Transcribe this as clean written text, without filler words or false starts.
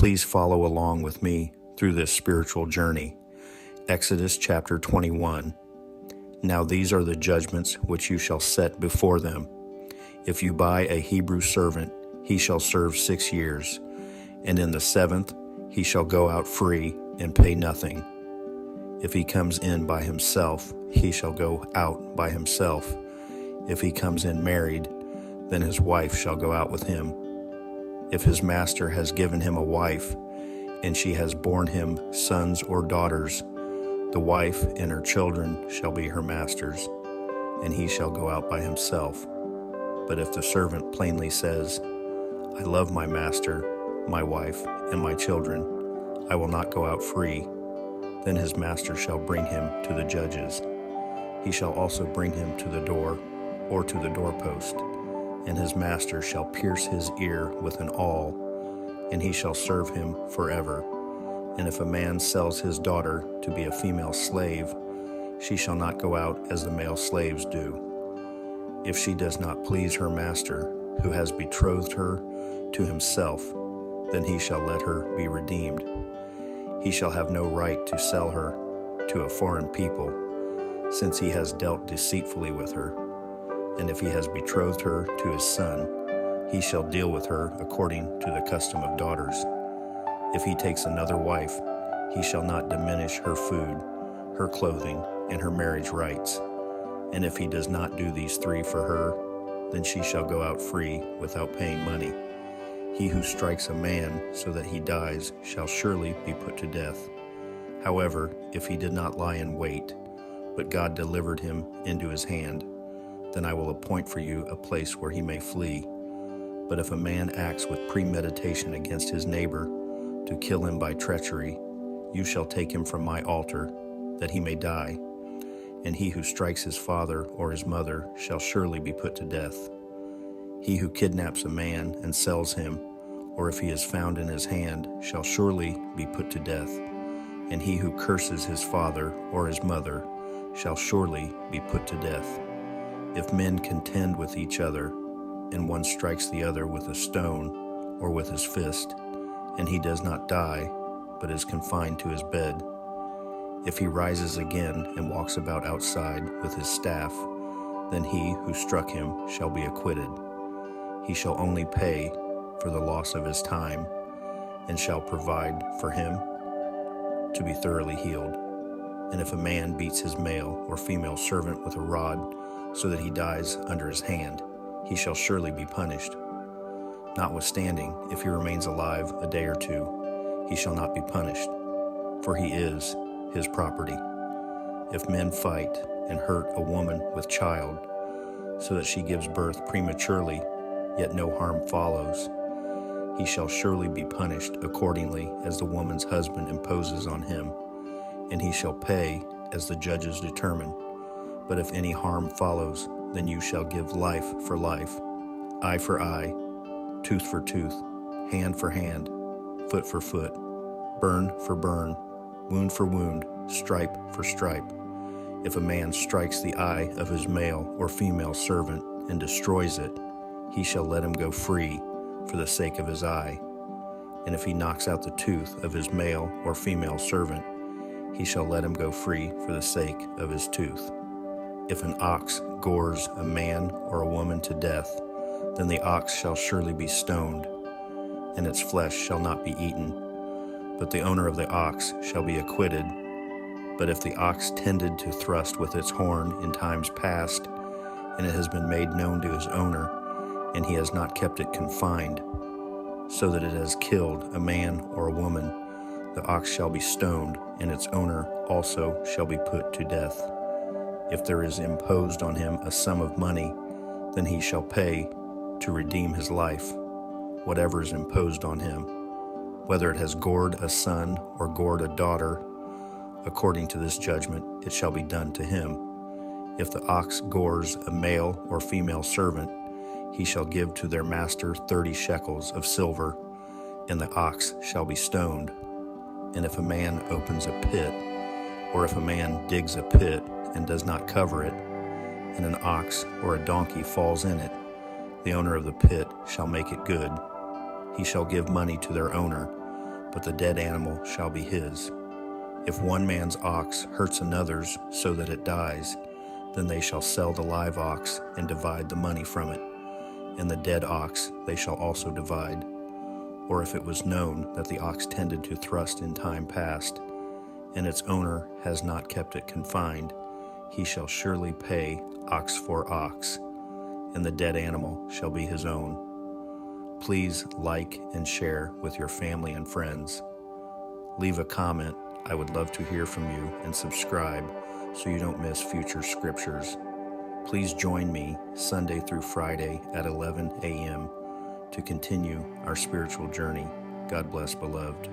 please follow along with me through this spiritual journey. Exodus chapter 21. Now these are the judgments which you shall set before them. If you buy a Hebrew servant, he shall serve 6 years, and in the 7th he shall go out free and pay nothing. If he comes in by himself, he shall go out by himself. If he comes in married, then his wife shall go out with him. If his master has given him a wife, and she has borne him sons or daughters, the wife and her children shall be her master's, and he shall go out by himself. But if the servant plainly says, I love my master, my wife, and my children, I will not go out free, then his master shall bring him to the judges. He shall also bring him to the door or to the doorpost, and his master shall pierce his ear with an awl, and he shall serve him forever. And if a man sells his daughter to be a female slave, she shall not go out as the male slaves do. If she does not please her master, who has betrothed her to himself, then he shall let her be redeemed. He shall have no right to sell her to a foreign people, since he has dealt deceitfully with her. And if he has betrothed her to his son, he shall deal with her according to the custom of daughters. If he takes another wife, he shall not diminish her food, her clothing, and her marriage rights. And if he does not do these 3 for her, then she shall go out free without paying money. He who strikes a man so that he dies shall surely be put to death. However, if he did not lie in wait, but God delivered him into his hand, then I will appoint for you a place where he may flee. But if a man acts with premeditation against his neighbor to kill him by treachery, you shall take him from my altar, that he may die. And he who strikes his father or his mother shall surely be put to death. He who kidnaps a man and sells him, or if he is found in his hand, shall surely be put to death. And he who curses his father or his mother shall surely be put to death. If men contend with each other, and one strikes the other with a stone or with his fist, and he does not die, but is confined to his bed, if he rises again and walks about outside with his staff, then he who struck him shall be acquitted. He shall only pay for the loss of his time, and shall provide for him to be thoroughly healed. And if a man beats his male or female servant with a rod, so that he dies under his hand, he shall surely be punished. Notwithstanding, if he remains alive a day or 2, he shall not be punished, for he is his property. If men fight and hurt a woman with child, so that she gives birth prematurely, yet no harm follows, he shall surely be punished accordingly as the woman's husband imposes on him, and he shall pay as the judges determine. But if any harm follows, then you shall give life for life, eye for eye, tooth for tooth, hand for hand, foot for foot, burn for burn, wound for wound, stripe for stripe. If a man strikes the eye of his male or female servant and destroys it, he shall let him go free for the sake of his eye. And if he knocks out the tooth of his male or female servant, he shall let him go free for the sake of his tooth. If an ox gores a man or a woman to death, then the ox shall surely be stoned, and its flesh shall not be eaten, but the owner of the ox shall be acquitted. But if the ox tended to thrust with its horn in times past, and it has been made known to his owner, and he has not kept it confined, so that it has killed a man or a woman, the ox shall be stoned, and its owner also shall be put to death. If there is imposed on him a sum of money, then he shall pay to redeem his life, whatever is imposed on him, whether it has gored a son or gored a daughter. According to this judgment, it shall be done to him. If the ox gores a male or female servant, he shall give to their master 30 shekels of silver, and the ox shall be stoned. And if a man opens a pit, or if a man digs a pit and does not cover it, and an ox or a donkey falls in it, the owner of the pit shall make it good. He shall give money to their owner, but the dead animal shall be his. If one man's ox hurts another's so that it dies, then they shall sell the live ox and divide the money from it, and the dead ox they shall also divide. Or if it was known that the ox tended to thrust in time past, and its owner has not kept it confined, he shall surely pay ox for ox, and the dead animal shall be his own. Please like and share with your family and friends. Leave a comment. I would love to hear from you, and subscribe so you don't miss future scriptures. Please join me Sunday through Friday at 11 a.m. to continue our spiritual journey. God bless, beloved.